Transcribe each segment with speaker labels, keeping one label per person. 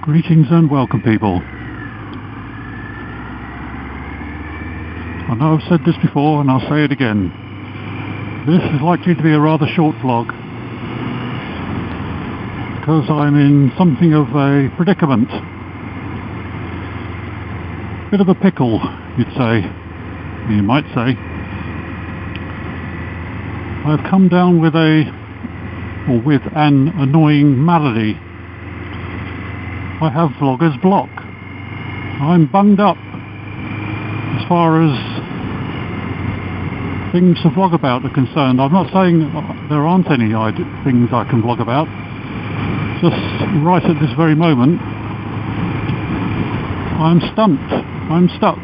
Speaker 1: Greetings and welcome, people. I know I've said this before and I'll say it again. This is likely to be a rather short vlog because I'm in something of a predicament. Bit of a pickle, you'd say. You might say. I've come down with an annoying malady. I have vlogger's block. I'm bunged up as far as things to vlog about are concerned. I'm not saying there aren't any things I can vlog about. Just right at this very moment, I'm stumped. I'm stuck.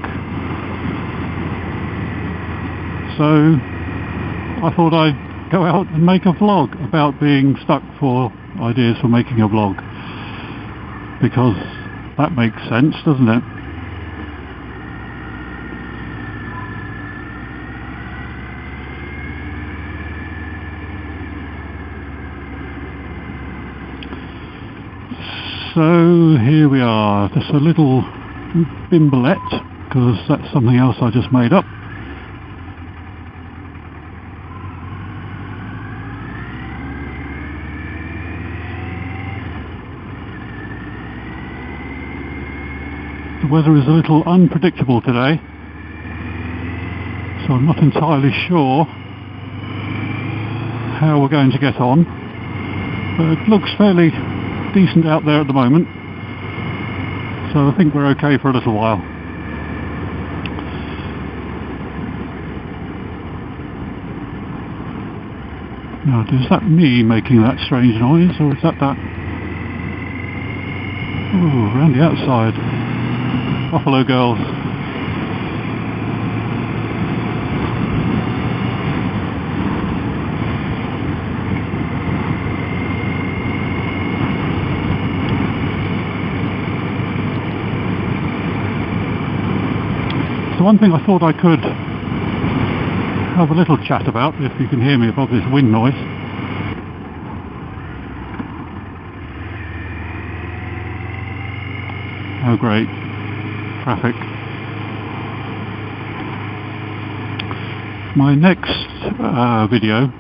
Speaker 1: So I thought I'd go out and make a vlog about being stuck for ideas for making a vlog. Because that makes sense, doesn't it? So here we are, just a little bimbalette, because that's something else I just made up. The weather is a little unpredictable today, so I'm not entirely sure how we're going to get on, but it looks fairly decent out there at the moment, so I think we're okay for a little while. Now, is that me making that strange noise, or is that oh, around the outside. Buffalo girls. So one thing I thought I could have a little chat about, if you can hear me above this wind noise. Oh great. Traffic. My next video,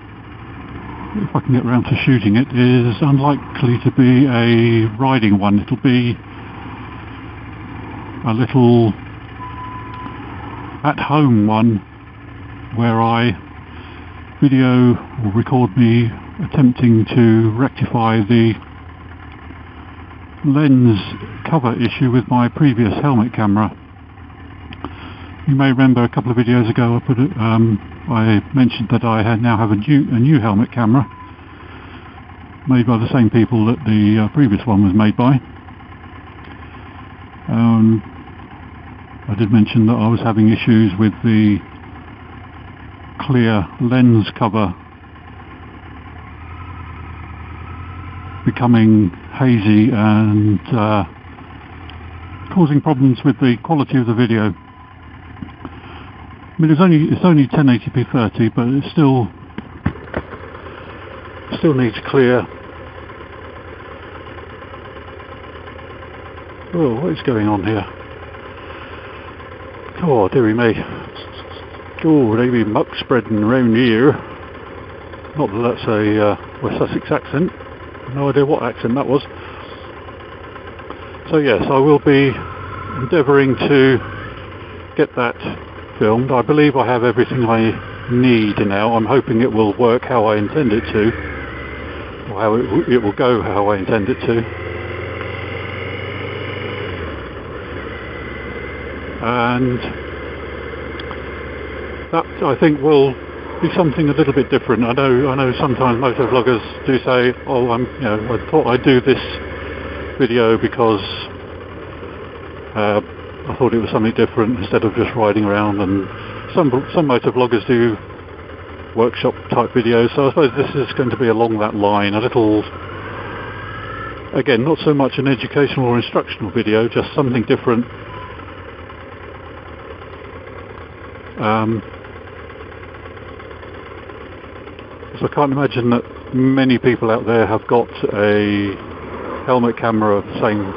Speaker 1: if I can get around to shooting it, is unlikely to be a riding one. It'll be a little at-home one where I video or record me attempting to rectify the lens cover issue with my previous helmet camera. You may remember a couple of videos ago I mentioned that I now have a new helmet camera made by the same people that the previous one was made by. I did mention that I was having issues with the clear lens cover becoming hazy and causing problems with the quality of the video. I mean, it's only 1080p 30, but it still needs clear. Oh, what is going on here? Oh, dearie me. Oh, there be muck spreading around here. Not that that's a West Sussex accent. No idea what accent that was. So yes, I will be endeavouring to get that filmed. I believe I have everything I need now. I'm hoping it will work how I intend it to, or how it will go how I intend it to. And that, I think, will be something a little bit different. I know sometimes motor vloggers do say, oh, I thought I'd do this video because I thought it was something different instead of just riding around, and some motor vloggers do workshop type videos, so I suppose this is going to be along that line, a little, again, not so much an educational or instructional video, just something different. So I can't imagine that many people out there have got a helmet camera of the same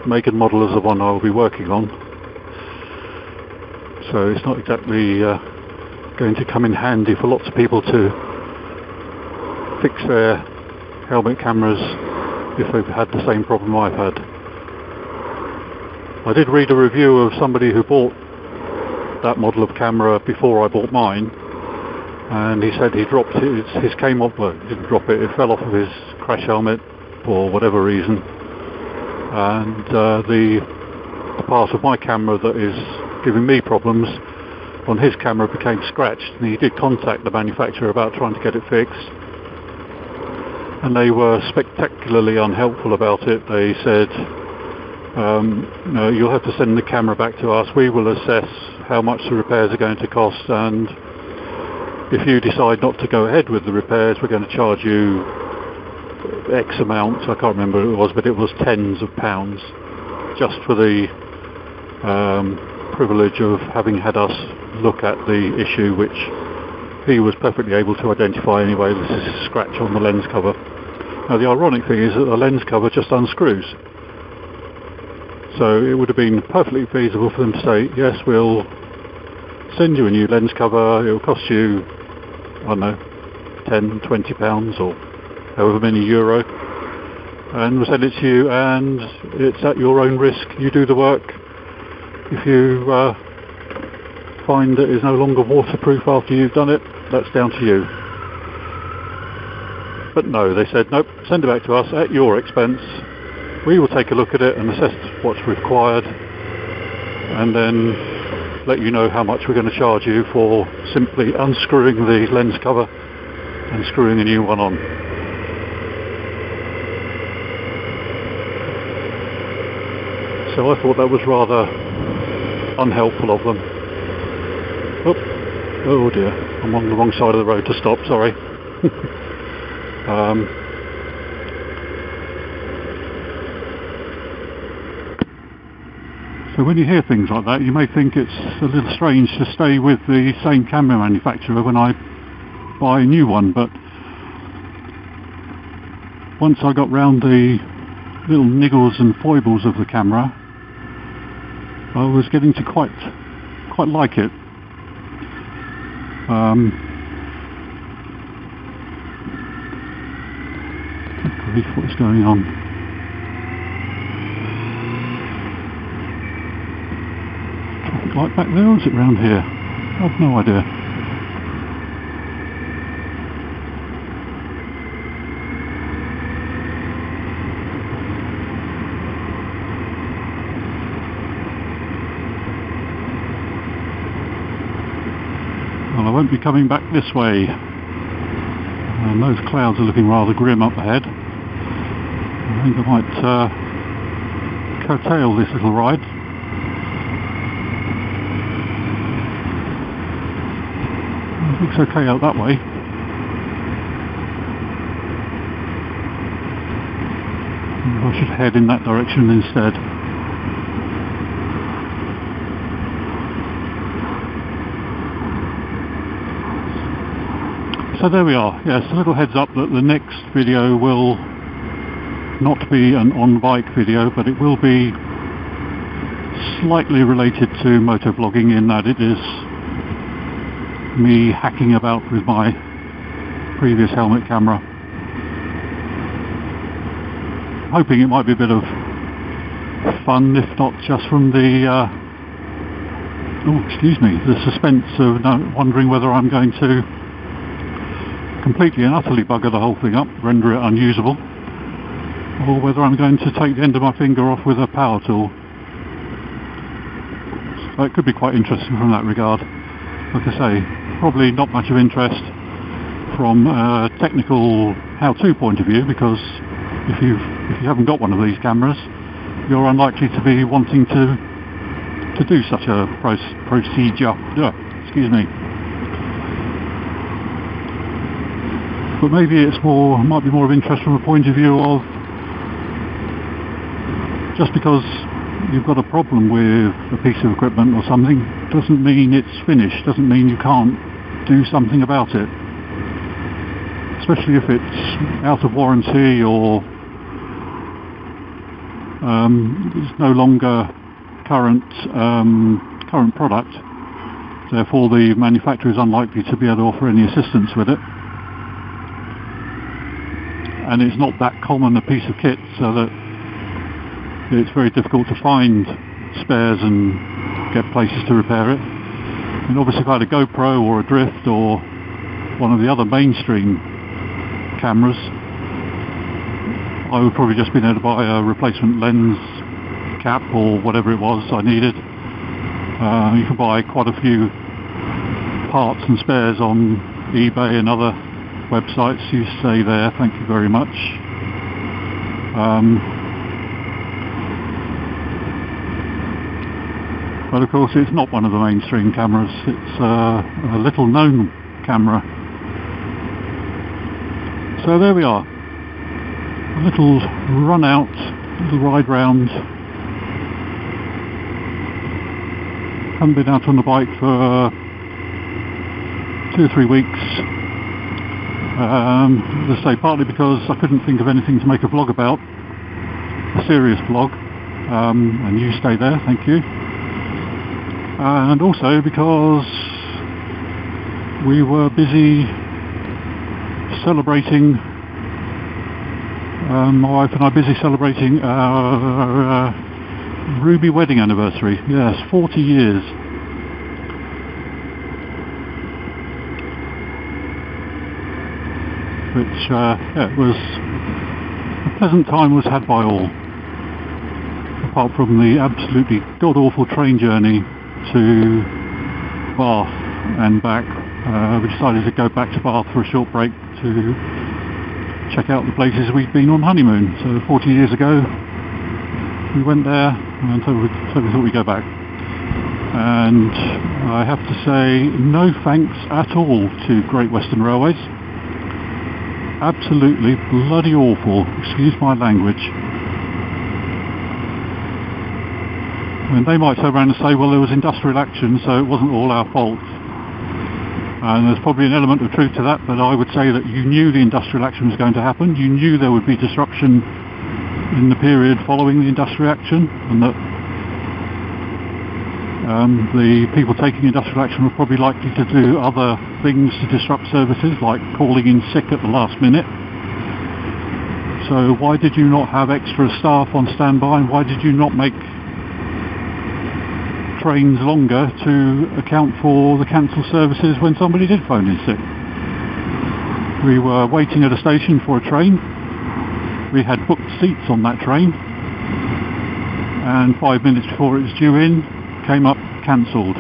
Speaker 1: make and model as the one I'll be working on, so it's not exactly going to come in handy for lots of people to fix their helmet cameras if they've had the same problem I've had. I did read a review of somebody who bought that model of camera before I bought mine, and he said he dropped it, his came off, well, he didn't drop it, it fell off of his crash helmet for whatever reason, and the part of my camera that is giving me problems on his camera became scratched, and he did contact the manufacturer about trying to get it fixed, and they were spectacularly unhelpful about it. They said, no, you'll have to send the camera back to us, we will assess how much the repairs are going to cost, and if you decide not to go ahead with the repairs, we're going to charge you X amount, I can't remember what it was, but it was tens of pounds, just for the privilege of having had us look at the issue, which he was perfectly able to identify anyway. This is a scratch on the lens cover. Now the ironic thing is that the lens cover just unscrews. So it would have been perfectly feasible for them to say, yes, we'll send you a new lens cover, it'll cost you, I don't know, 10, 20 pounds or however many euro, and we'll send it to you, and it's at your own risk, you do the work. If you find that it's no longer waterproof after you've done it, that's down to you. But no, they said, nope, send it back to us at your expense. We will take a look at it and assess what's required, and then let you know how much we're going to charge you for simply unscrewing the lens cover and screwing a new one on. So I thought that was rather unhelpful of them. Oh dear, I'm on the wrong side of the road to stop, sorry. So when you hear things like that, you may think it's a little strange to stay with the same camera manufacturer when I buy a new one, but once I got round the little niggles and foibles of the camera, I was getting to quite like it. Good grief, what is going on? Light back there, or is it round here? I've no idea. Well, I won't be coming back this way, and those clouds are looking rather grim up ahead. I think I might curtail this little ride. Looks okay out that way. I should head in that direction instead. So there we are. Yes, a little heads up that the next video will not be an on-bike video, but it will be slightly related to motovlogging in that it is me hacking about with my previous helmet camera. Hoping it might be a bit of fun, if not just from the the suspense of wondering whether I'm going to completely and utterly bugger the whole thing up, render it unusable, or whether I'm going to take the end of my finger off with a power tool. So it could be quite interesting from that regard. Like I say, probably not much of interest from a technical how-to point of view, because if you haven't got one of these cameras, you're unlikely to be wanting to do such a procedure. Excuse me. But maybe it's might be more of interest from a point of view of just because you've got a problem with a piece of equipment or something doesn't mean it's finished, doesn't mean you can't do something about it. Especially if it's out of warranty or It's no longer current product, therefore the manufacturer is unlikely to be able to offer any assistance with it, and it's not that common a piece of kit, so that it's very difficult to find spares and get places to repair it. And obviously if I had a GoPro or a Drift or one of the other mainstream cameras, I would probably just been able to buy a replacement lens cap or whatever it was I needed. You can buy quite a few parts and spares on eBay and other websites. You say there, thank you very much. But of course it's not one of the mainstream cameras, it's a little known camera. So there we are, a little run out, little ride round. Haven't been out on the bike for 2 or 3 weeks. As I say, partly because I couldn't think of anything to make a vlog about, a serious vlog, and you stay there, thank you. And also because we were busy celebrating, my wife and I busy celebrating our Ruby wedding anniversary. Yes, 40 years. Which, yeah, it was a pleasant time was had by all. Apart from the absolutely god-awful train journey to Bath and back. We decided to go back to Bath for a short break to check out the places we'd been on honeymoon. So 40 years ago we went there, and so we thought we'd go back. And I have to say, no thanks at all to Great Western Railways. Absolutely bloody awful, excuse my language. And they might turn around and say, well, there was industrial action, so it wasn't all our fault. And there's probably an element of truth to that, but I would say that you knew the industrial action was going to happen. You knew there would be disruption in the period following the industrial action, and that the people taking industrial action were probably likely to do other things to disrupt services, like calling in sick at the last minute. So why did you not have extra staff on standby, and why did you not make trains longer to account for the cancelled services when somebody did phone in sick? We were waiting at a station for a train. We had booked seats on that train, and 5 minutes before it was due in, came up cancelled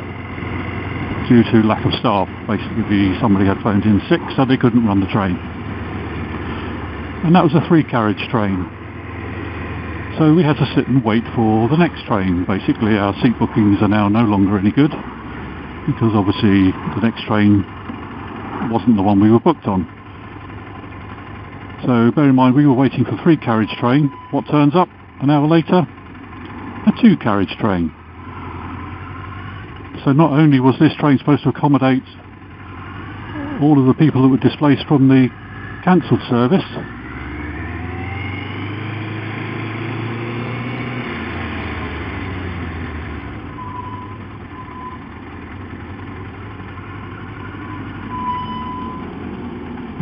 Speaker 1: due to lack of staff. Basically somebody had phoned in sick, so they couldn't run the train. And that was a 3-carriage train. So we had to sit and wait for the next train. Basically our seat bookings are now no longer any good, because obviously the next train wasn't the one we were booked on. So bear in mind, we were waiting for a 3-carriage train. What turns up an hour later? A 2-carriage train. So not only was this train supposed to accommodate all of the people that were displaced from the cancelled service,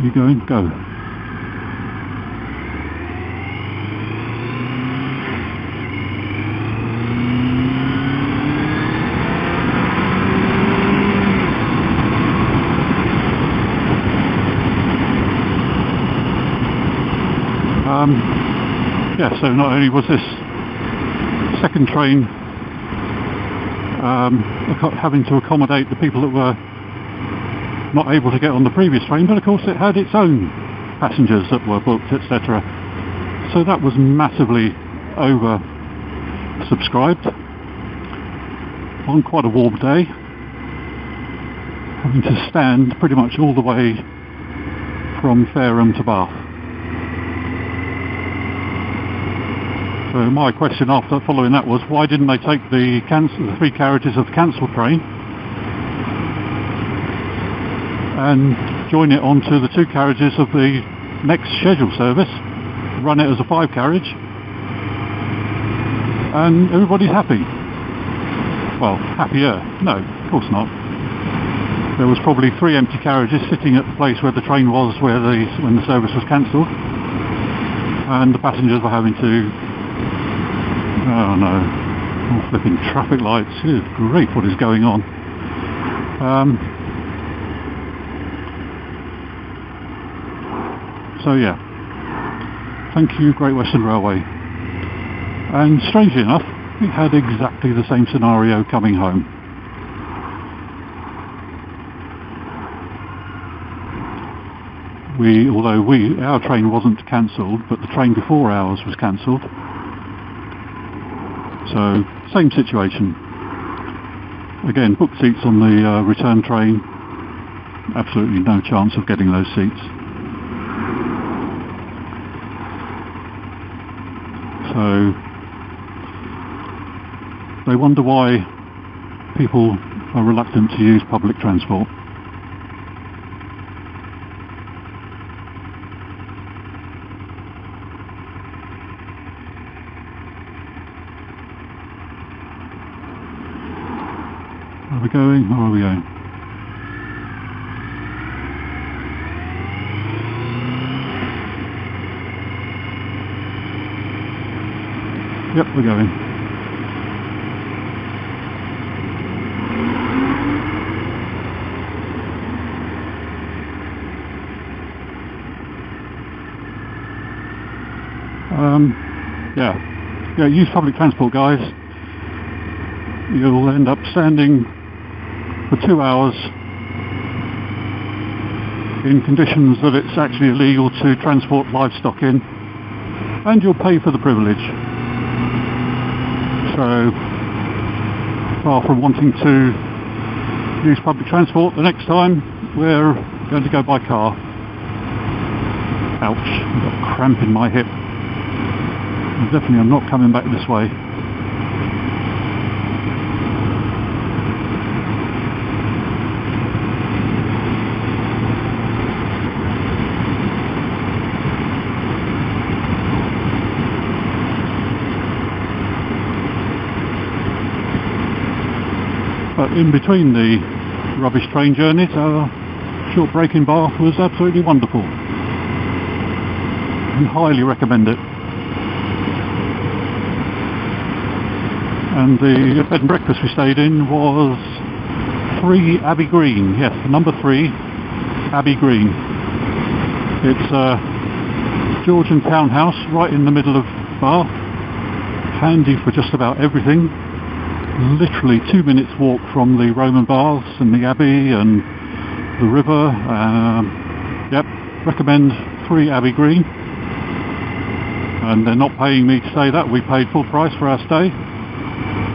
Speaker 1: you going? Go. Yeah, so not only was this second train having to accommodate the people that were not able to get on the previous train, but of course it had its own passengers that were booked, etc. So that was massively oversubscribed on quite a warm day, having to stand pretty much all the way from Fareham to Bath. So my question after following that was, why didn't they take the 3 carriages of the cancelled train and join it onto the 2 carriages of the next scheduled service, run it as a 5-carriage, and everybody's happy. Well, happier. No, of course not. There was probably 3 empty carriages sitting at the place where the train was when the service was cancelled, and the passengers were having to... oh no, all flipping traffic lights. Good grief, what is going on? So yeah, thank you Great Western Railway. And strangely enough, we had exactly the same scenario coming home. Although our train wasn't cancelled, but the train before ours was cancelled. So, same situation. Again, booked seats on the return train. Absolutely no chance of getting those seats. So, they wonder why people are reluctant to use public transport. Are we going? Or are we going? Yep, we're going. Yeah, use public transport, guys. You'll end up standing for 2 hours in conditions that it's actually illegal to transport livestock in, and you'll pay for the privilege. So, far from wanting to use public transport, the next time we're going to go by car. Ouch, I've got a cramp in my hip. I definitely am not coming back this way. But in between the rubbish train journeys, our short break in Bath was absolutely wonderful. I highly recommend it. And the bed and breakfast we stayed in was 3 Abbey Green. Yes, number 3, Abbey Green. It's a Georgian townhouse right in the middle of Bath. Handy for just about everything. Literally 2 minutes walk from the Roman baths and the Abbey and the river. Yep, recommend 3 Abbey Green. And they're not paying me to say that. We paid full price for our stay,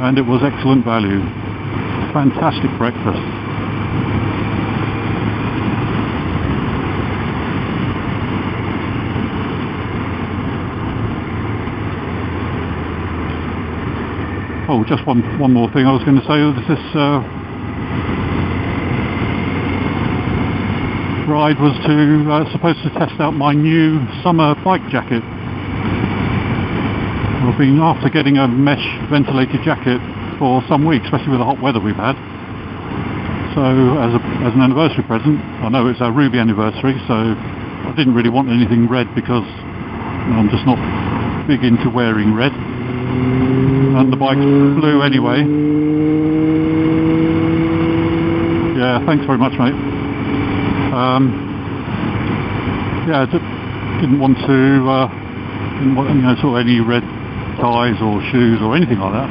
Speaker 1: and it was excellent value. Fantastic breakfast. Oh, just one more thing I was going to say. This ride was supposed to test out my new summer bike jacket. I've been after getting a mesh ventilated jacket for some weeks, especially with the hot weather we've had. So as an anniversary present, I know it's our Ruby anniversary, so I didn't really want anything red because I'm just not big into wearing red. And the bike's blue anyway. Yeah, thanks very much, mate. Yeah, didn't want sort of any red ties or shoes or anything like that.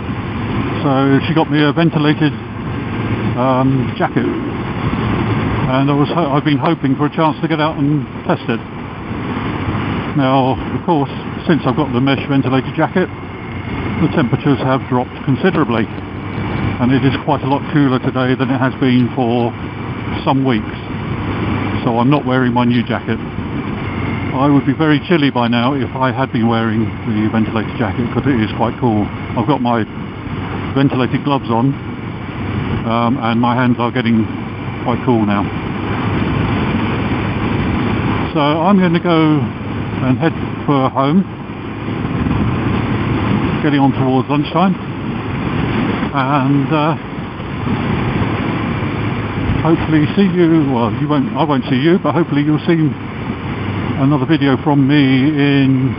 Speaker 1: So she got me a ventilated jacket, and I've been hoping for a chance to get out and test it. Now, of course, since I've got the mesh ventilated jacket, the temperatures have dropped considerably, and it is quite a lot cooler today than it has been for some weeks. So I'm not wearing my new jacket. I would be very chilly by now if I had been wearing the ventilated jacket, because it is quite cool. I've got my ventilated gloves on, and my hands are getting quite cool now. So I'm going to go and head for home. getting on towards lunchtime, and hopefully see you. Well, you won't. I won't see you, but hopefully you'll see another video from me in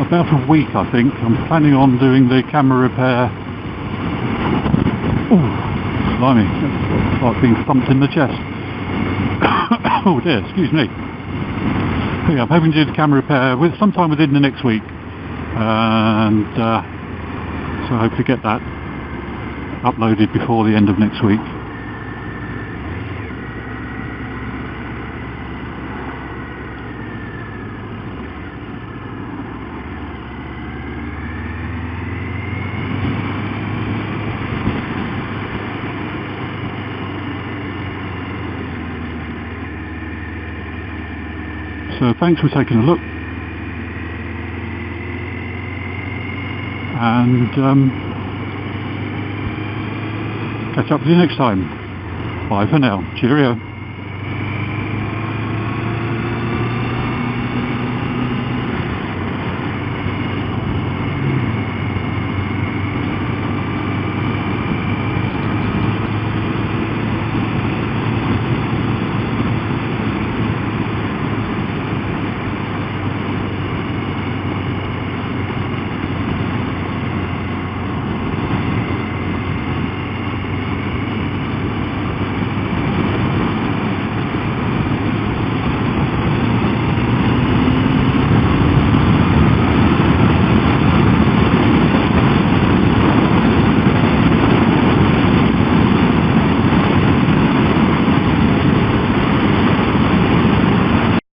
Speaker 1: about a week, I think. I'm planning on doing the camera repair. Oh, blimey, it's like being thumped in the chest. Oh dear, excuse me. But yeah, I'm hoping to do the camera repair sometime within the next week, and so hopefully get that uploaded before the end of next week. So thanks for taking a look, and catch up with you next time. Bye for now. Cheerio.